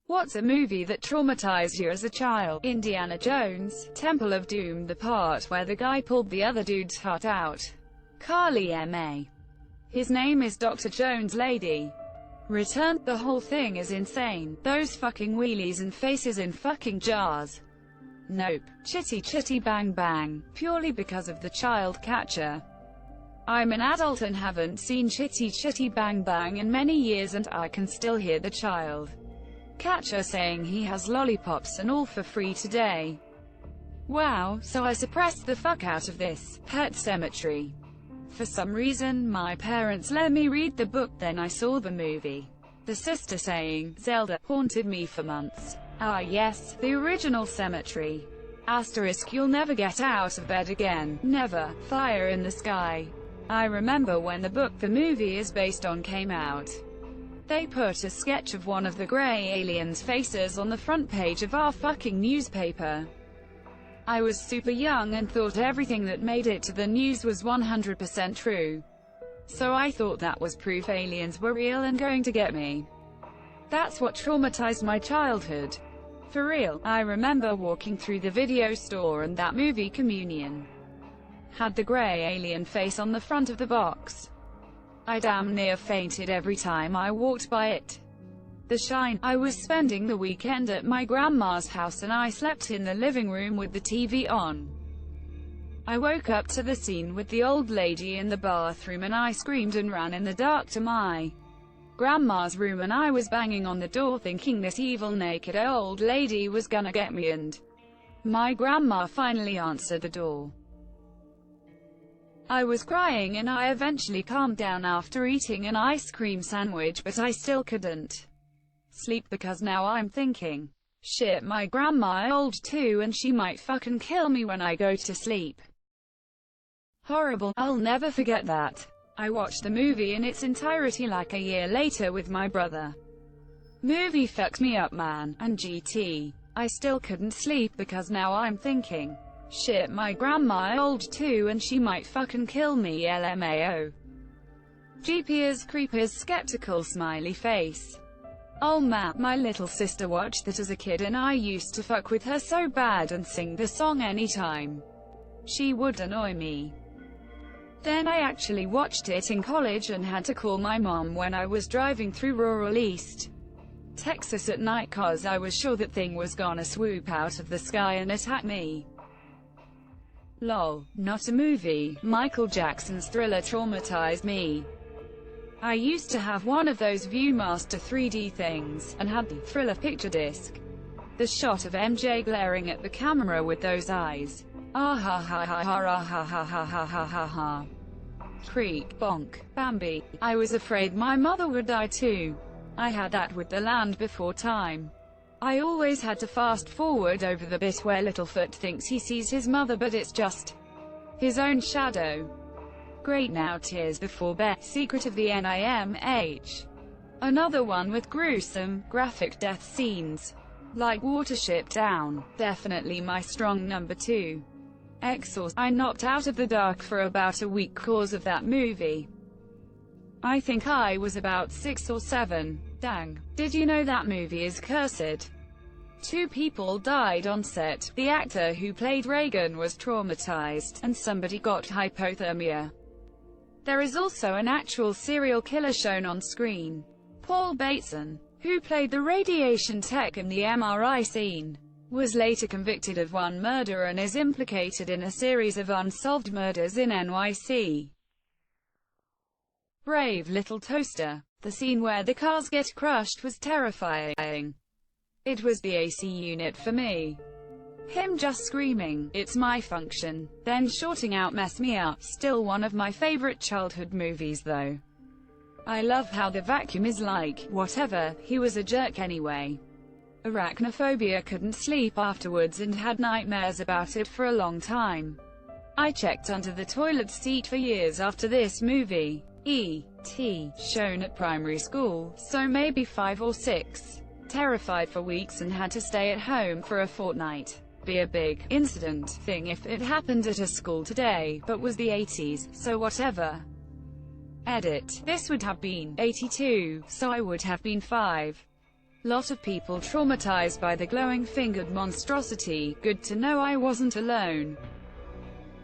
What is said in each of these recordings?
What's a movie that traumatized you as a child? Indiana Jones, Temple of Doom, the part where the guy pulled the other dude's heart out. Carly M.A. His name is Dr. Jones Lady. Return. The whole thing is insane. Those fucking wheelies and faces in fucking jars. Nope. Chitty Chitty Bang Bang. Purely because of the child catcher. I'm an adult and haven't seen Chitty Chitty Bang Bang in many years, and I can still hear the child catcher saying he has lollipops and all for free today. Wow, so I suppressed the fuck out of this. Pet Sematary. For some reason, my parents let me read the book, then I saw the movie. The sister saying, Zelda, haunted me for months. Ah yes, the original Cemetery. Asterisk, you'll never get out of bed again. Never. Fire in the Sky. I remember when the book the movie is based on came out. They put a sketch of one of the grey aliens' faces on the front page of our fucking newspaper. I was super young and thought everything that made it to the news was 100% true. So I thought that was proof aliens were real and going to get me. That's what traumatized my childhood. For real, I remember walking through the video store and that movie Communion had the grey alien face on the front of the box. I damn near fainted every time I walked by it. The Shine. I was spending the weekend at my grandma's house and I slept in the living room with the TV on. I woke up to the scene with the old lady in the bathroom and I screamed and ran in the dark to my grandma's room, and I was banging on the door thinking this evil naked old lady was gonna get me, and my grandma finally answered the door. I was crying and I eventually calmed down after eating an ice cream sandwich, but I still couldn't sleep because now I'm thinking, shit, my grandma old too and she might fucking kill me when I go to sleep. Horrible. I'll never forget that. I watched the movie in its entirety like a year later with my brother. Movie fucked me up, man. And GT. I still couldn't sleep because now I'm thinking, shit, my grandma old too and she might fucking kill me. LMAO. Jeepers creepers skeptical smiley face. Oh man, my little sister watched that as a kid and I used to fuck with her so bad and sing the song anytime she would annoy me. Then I actually watched it in college and had to call my mom when I was driving through rural East Texas at night cause I was sure that thing was gonna swoop out of the sky and attack me. Lol. Not a movie. Michael Jackson's Thriller traumatized me. I used to have one of those Viewmaster 3D things, and had the Thriller picture disc. The shot of MJ glaring at the camera with those eyes. Ah ha ha ha ha ha ha ha ha ha ha ha ha. Creak, bonk, Bambi. I was afraid my mother would die too. I had that with The Land Before Time. I always had to fast forward over the bit where Littlefoot thinks he sees his mother but it's just his own shadow. Great. Now Tears Before Bed, Secret of the NIMH. Another one with gruesome, graphic death scenes. Like Watership Down. Definitely my strong number 2. Exorcist. I knocked out of the dark for about a week cause of that movie. I think I was about 6 or 7. Dang. Did you know that movie is cursed? 2 people died on set. The actor who played Reagan was traumatized, and somebody got hypothermia. There is also an actual serial killer shown on screen. Paul Bateson, who played the radiation tech in the MRI scene, was later convicted of one murder and is implicated in a series of unsolved murders in NYC. Brave Little Toaster. The scene where the cars get crushed was terrifying. It was the AC unit for me. Him just screaming, "It's my function," then shorting out "Mess me up." Still one of my favorite childhood movies though. I love how the vacuum is like, whatever, he was a jerk anyway. Arachnophobia, couldn't sleep afterwards and had nightmares about it for a long time. I checked under the toilet seat for years after this movie. E.T. shown at primary school, so maybe 5 or 6. Terrified for weeks and had to stay at home for a fortnight. Be a big incident thing if it happened at a school today, but was the 80s, so whatever. Edit. This would have been 82, so I would have been 5. Lot of people traumatized by the glowing-fingered monstrosity. Good to know I wasn't alone.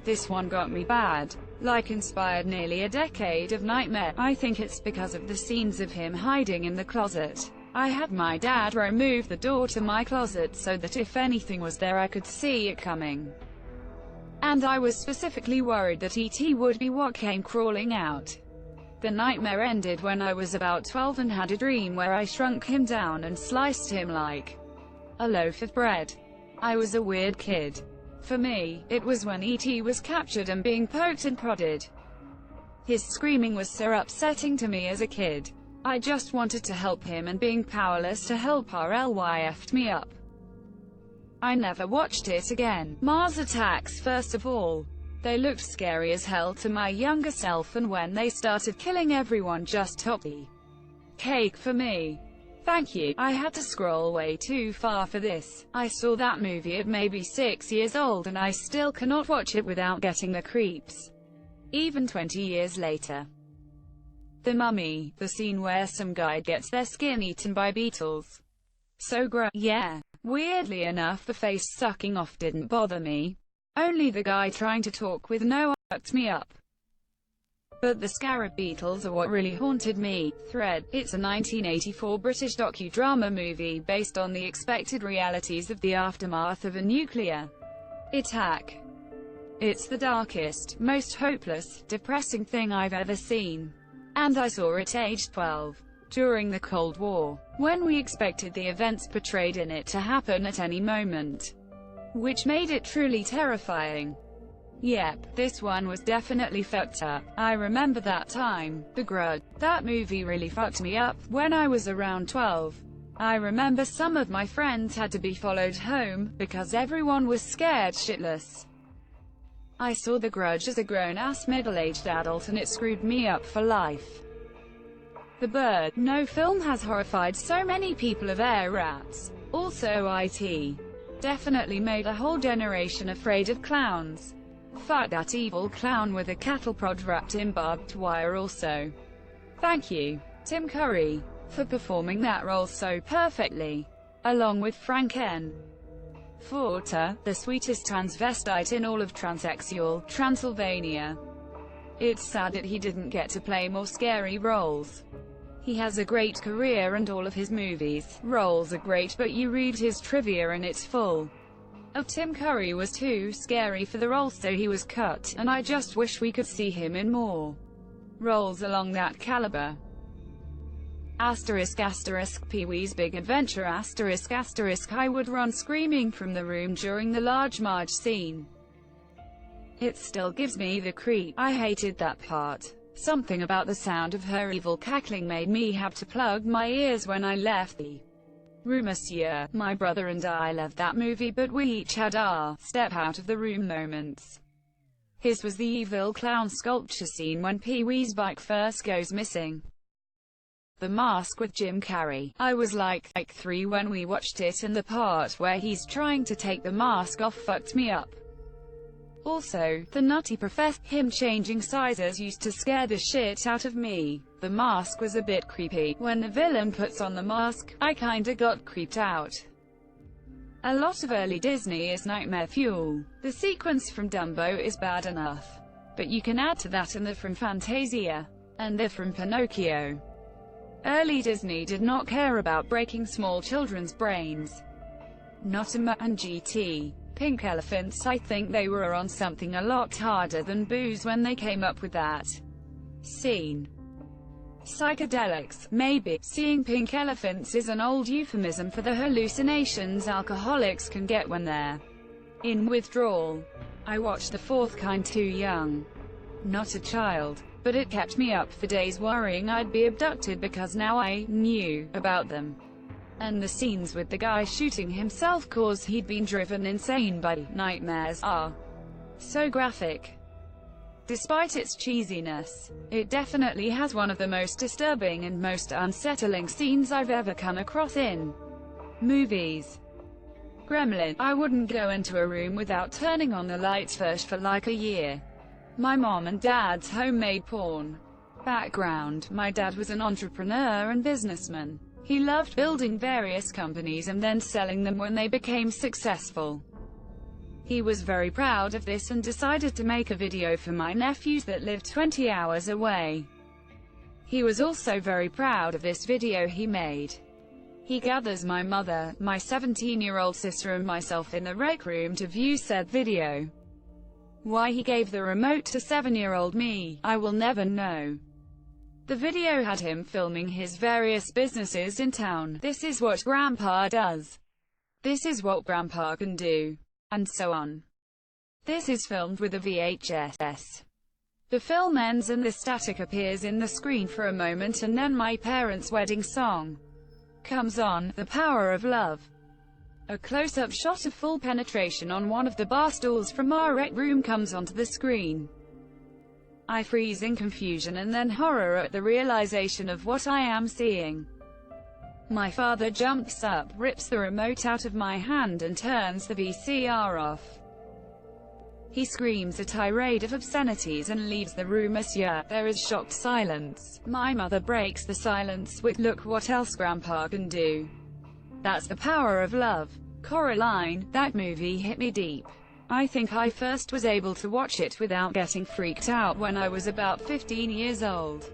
This one got me bad. Like inspired nearly a decade of nightmare. I think it's because of the scenes of him hiding in the closet. I had my dad remove the door to my closet so that if anything was there I could see it coming. And I was specifically worried that E.T. would be what came crawling out. The nightmare ended when I was about 12 and had a dream where I shrunk him down and sliced him like a loaf of bread. I was a weird kid. For me, it was when E.T. was captured and being poked and prodded. His screaming was so upsetting to me as a kid. I just wanted to help him, and being powerless to help RLYF'd me up. I never watched it again. Mars Attacks. First of all, they looked scary as hell to my younger self, and when they started killing everyone just topped the cake for me. Thank you. I had to scroll way too far for this. I saw that movie at maybe 6 years old and I still cannot watch it without getting the creeps. Even 20 years later. The Mummy, the scene where some guy gets their skin eaten by beetles. So gross. Yeah. Weirdly enough, the face sucking off didn't bother me. Only the guy trying to talk with no fucked me up. But the scarab beetles are what really haunted me. Thread. It's a 1984 British docudrama movie based on the expected realities of the aftermath of a nuclear attack. It's the darkest, most hopeless, depressing thing I've ever seen. And I saw it aged 12. During the Cold War, when we expected the events portrayed in it to happen at any moment. Which made it truly terrifying. Yep, this one was definitely fucked up. I remember that time, The Grudge. That movie really fucked me up, when I was around 12. I remember some of my friends had to be followed home, because everyone was scared shitless. I saw The Grudge as a grown-ass middle-aged adult and it screwed me up for life. The Bird. No film has horrified so many people of air rats. Also IT. Definitely made a whole generation afraid of clowns. Fuck that evil clown with a cattle prod wrapped in barbed wire also. Thank you, Tim Curry, for performing that role so perfectly. Along with Frank N. Forta, the sweetest transvestite in all of transsexual Transylvania. It's sad that he didn't get to play more scary roles. He has a great career and all of his movies, roles are great, but you read his trivia and it's full of Tim Curry was too scary for the role, so he was cut, and I just wish we could see him in more roles along that caliber. Asterisk asterisk Pee-wee's Big Adventure asterisk asterisk I would run screaming from the room during the large Marge scene. It still gives me the creep. I hated that part. Something about the sound of her evil cackling made me have to plug my ears when I left the room. Monsieur, my brother and I loved that movie, but we each had our step out of the room moments. His was the evil clown sculpture scene when Pee-wee's bike first goes missing. The Mask with Jim Carrey. I was like 3 when we watched it, and the part where he's trying to take the mask off fucked me up. Also, the Nutty Professor, him changing sizes used to scare the shit out of me. The Mask was a bit creepy. When the villain puts on the mask, I kinda got creeped out. A lot of early Disney is nightmare fuel. The sequence from Dumbo is bad enough, but you can add to that and the from Fantasia, and the from Pinocchio. Early Disney did not care about breaking small children's brains. Not Emma and GT. Pink Elephants, I think they were on something a lot harder than booze when they came up with that scene. Psychedelics, maybe. Seeing pink elephants is an old euphemism for the hallucinations alcoholics can get when they're in withdrawal. I watched The Fourth Kind too young. Not a child. But it kept me up for days worrying I'd be abducted because now I knew about them. And the scenes with the guy shooting himself cause he'd been driven insane by nightmares are so graphic. Despite its cheesiness, it definitely has one of the most disturbing and most unsettling scenes I've ever come across in movies. Gremlin. I wouldn't go into a room without turning on the lights first for like a year. My mom and dad's homemade porn. Background. My dad was an entrepreneur and businessman. He loved building various companies and then selling them when they became successful. He was very proud of this and decided to make a video for my nephews that lived 20 hours away. He was also very proud of this video he made. He gathers my mother, my 17-year-old sister and myself in the rec room to view said video. Why he gave the remote to 7-year-old me, I will never know. The video had him filming his various businesses in town. This is what Grandpa does. This is what Grandpa can do. And so on. This is filmed with a VHS. The film ends and the static appears in the screen for a moment and then my parents' wedding song comes on, The Power of Love. A close-up shot of full penetration on one of the bar stools from our rec room comes onto the screen. I freeze in confusion and then horror at the realization of what I am seeing. My father jumps up, rips the remote out of my hand and turns the VCR off. He screams a tirade of obscenities and leaves the room. Monsieur, there is shocked silence. My mother breaks the silence with, look what else Grandpa can do. That's the power of love. Coraline, that movie hit me deep. I think I first was able to watch it without getting freaked out when I was about 15 years old.